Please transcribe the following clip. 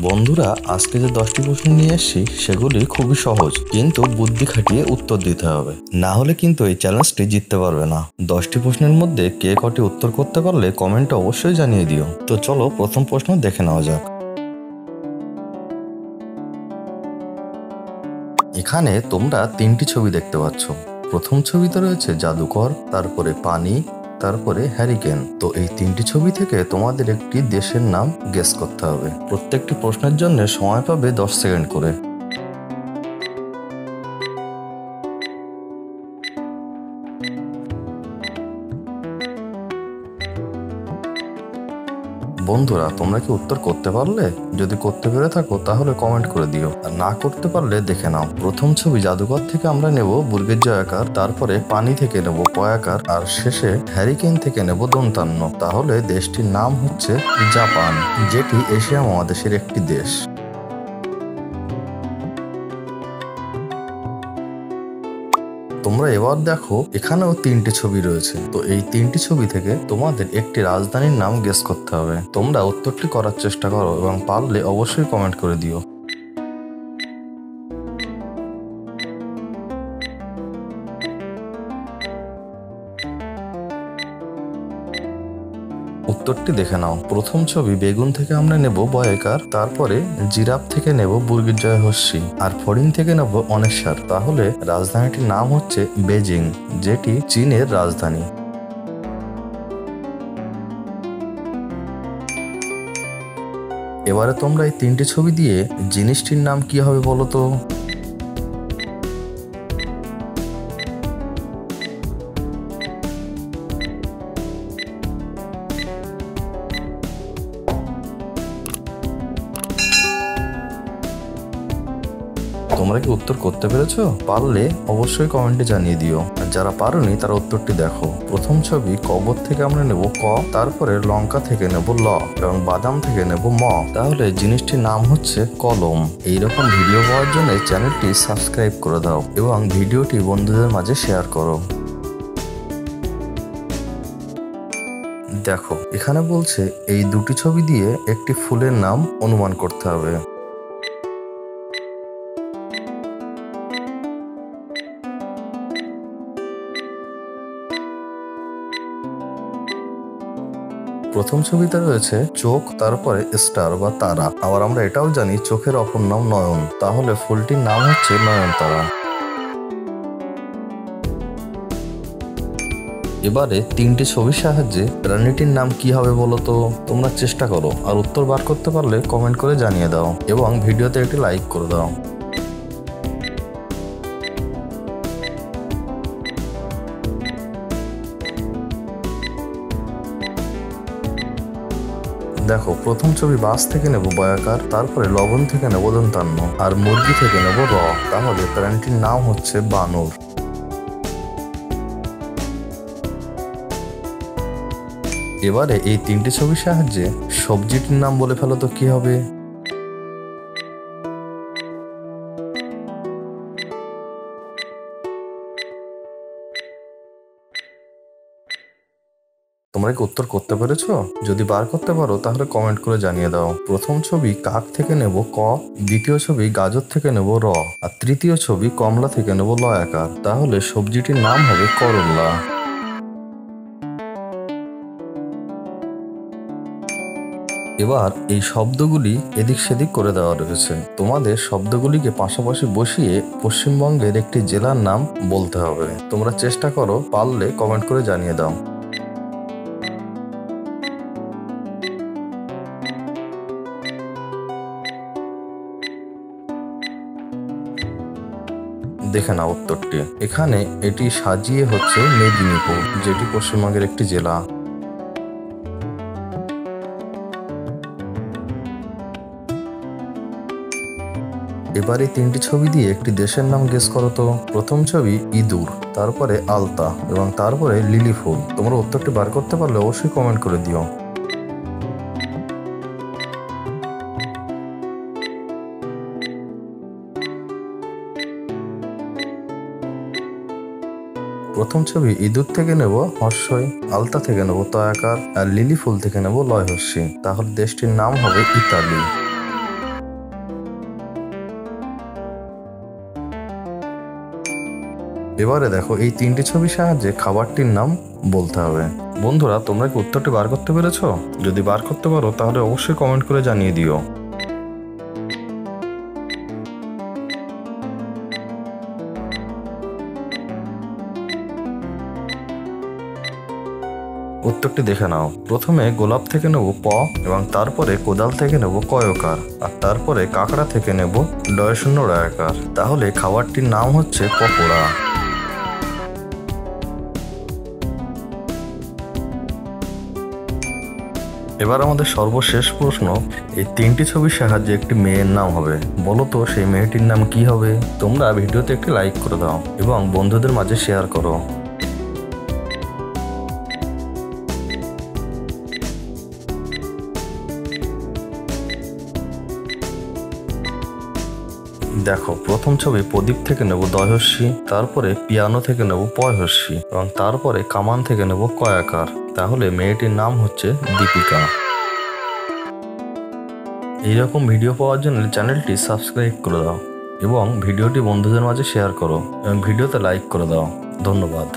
বন্ধুরা, আজকে যে 10টি প্রশ্ন নিয়ে এসেছি সেগুলি খুবই সহজ, কিন্তু বুদ্ধি খাটিয়ে উত্তর দিতে হবে, না হলে কিন্তু এই চ্যালেঞ্জটি জিততে পারবে না। 10টি প্রশ্নের মধ্যে কে কটি উত্তর করতে পারলে কমেন্টে অবশ্যই জানিয়ে দিও। তো চলো প্রথম প্রশ্ন দেখে নেওয়া যাক। এখানে তোমরা 3টি ছবি দেখতে পাচ্ছ। প্রথম ছবিতে রয়েছে জাদুকর, তারপরে পানি, তারপরে হ্যারিকেন। তো এই 3টি ছবি থেকে তোমাদের একটি দেশের নাম গেস করতে হবে। প্রত্যেকটি প্রশ্নের জন্য সময় পাবে 10 সেকেন্ড করে। বন্ধুরা, তোমরা কি উত্তর করতে পারলে? যদি করতে পেরে থাকো তাহলে কমেন্ট করে দিও, আর না করতে পারলে দেখে নাও। প্রথম ছবি জাদুকর থেকে আমরা নেব বর্গের জয়াকার, তারপরে পানি থেকে নেব পয়াকার, আর শেষে হ্যারিকেন থেকে নেব দন্তান্ন। তাহলে দেশটির নাম হচ্ছে জাপান, যেটি এশিয়া মহাদেশের একটি দেশ। তোমরা এবার দেখো, এখানেও 3টি ছবি রয়েছে। তো এই 3টি ছবি থেকে তোমাদের একটি রাজধানীর নাম গেস করতে হবে। তোমরা উত্তরটি করার চেষ্টা করো এবং পারলে অবশ্যই কমেন্ট করে দিও। উত্তরটি দেখে নাও। প্রথম ছবি বেগুন থেকে আমরা নেব বয়কার, তারপরে জিরাফ থেকে নেব বর্গীর জয় হস্যি, আর ফড়িং থেকে নেব অনেশ্বর। তাহলে রাজধানীটির নাম হচ্ছে বেজিং, যেটি চীনের রাজধানী। এবারে তোমরা এই 3টি ছবি দিয়ে জিনিসটির নাম কি হবে বলো তো? তোমরা কি উত্তর করতে পেরেছো? পারলে অবশ্যই কমেন্টে জানিয়ে দিও, আর যারা পারোনি তারা উত্তরটি দেখো। প্রথম ছবি কবর থেকে আমরা নেব ক, তারপরে লঙ্কা থেকে নেব ল, এবং বাদাম থেকে নেব ম। তাহলে জিনিসটির নাম হচ্ছে কলম। এইরকম ভিডিও পাওয়ার জন্য চ্যানেলটি সাবস্ক্রাইব করে দাও এবং ভিডিওটি বন্ধুদের মাঝে শেয়ার করো। দেখো, এখানে বলছে এই 2টি ছবি দিয়ে একটি ফুলের নাম অনুমান করতে হবে। প্রথম ছবিতে রয়েছে চোখ, তারপরে স্টার বা তারা। আবার আমরা এটাও জানি চোখের অপর নাম নয়ন, তাহলে ফুলটির নাম হচ্ছে নয়নতারা। এবারে 3টি ছবির সাহায্যে প্রাণীটির নাম কি হবে বলো তো? তোমরা চেষ্টা করো, আর উত্তর বার করতে পারলে কমেন্ট করে জানিয়ে দাও এবং ভিডিওতে একটি লাইক করে দাও। দেখো, প্রথম ছবি বাস থেকে নেব বয়াকার, তারপরে লবণ থেকে নেব দন্তান্ন, আর মুরগি থেকে নেব র। তাহলে প্রাণীটির নাম হচ্ছে বানর। এবারে এই 3টি ছবির সাহায্যে সবজিটির নাম বলে ফেলো তো কি হবে? তোমরা কি উত্তর করতে পেরেছো? যদি বার করতে পারো তাহলে কমেন্ট করে জানিয়ে দাও। প্রথম ছবি কাক থেকে নেব ক, দ্বিতীয় ছবি গাজর থেকে নেব র, আর তৃতীয় ছবি কমলা থেকে নেব ল আকার। তাহলে সবজিটির নাম হবে করল্লা। এবার এই শব্দগুলি এদিক সেদিক করে দেওয়া রয়েছে। তোমাদের শব্দগুলিকে পাশাপাশি বসিয়ে পশ্চিমবঙ্গের একটি জেলার নাম বলতে হবে। তোমরা চেষ্টা করো, পারলে কমেন্ট করে জানিয়ে দাও। দেখে নাও উত্তরটি। এখানে এটি সাজিয়ে হচ্ছে মেদিনীপুর, যেটি পশ্চিমবঙ্গের একটি জেলা। এবার এই 3টি ছবি দিয়ে একটি দেশের নাম গেস করো তো। প্রথম ছবি ইঁদুর, তারপরে আলতা, এবং তারপরে লিলি ফুল। তোমরা উত্তরটি বার করতে পারলে অবশ্যই কমেন্ট করে দিও। প্রথম ছবি ইঁদুর থেকে নেব হর্ষই, আলতা থেকে নেব তয়াকার, আর লিলি ফুল থেকে নেব লয় হস্যি। তাহলে দেশটির নাম হবে ইতালি। এবারে দেখো এই 3টি ছবির সাহায্যে খাবারটির নাম বলতে হবে। বন্ধুরা, তোমরা কি উত্তরটি বার করতে পেরেছো? যদি বার করতে পারো তাহলে অবশ্যই কমেন্ট করে জানিয়ে দিও। উত্তরটি দেখে নাও। প্রথমে গোলাপ থেকে নেব প, এবং তারপরে কোদাল থেকে নেব কয়কার, আর তারপরে কাঁকড়া থেকে নেব ডয়শূন্য রয়াকার। তাহলে খাবারটির নাম হচ্ছে পকোড়া। এবার আমাদের সর্বশেষ প্রশ্ন, এই 3টি ছবির সাহায্যে একটি মেয়ের নাম হবে। বলো তো সেই মেয়েটির নাম কি হবে? তোমরা ভিডিওতে একটি লাইক করে দাও এবং বন্ধুদের মাঝে শেয়ার করো। দেখো, প্রথম ছবি প্রদীপ থেকে নেব দয়হস্যি, তারপরে পিয়ানো থেকে নেব পয়হস্যি, এবং তারপরে কামান থেকে নেব কয়াকার। তাহলে মেয়েটির নাম হচ্ছে দীপিকা। এইরকম ভিডিও পাওয়ার জন্য চ্যানেলটি সাবস্ক্রাইব করে দাও এবং ভিডিওটি বন্ধুদের মাঝে শেয়ার করো এবং ভিডিওতে লাইক করে দাও। ধন্যবাদ।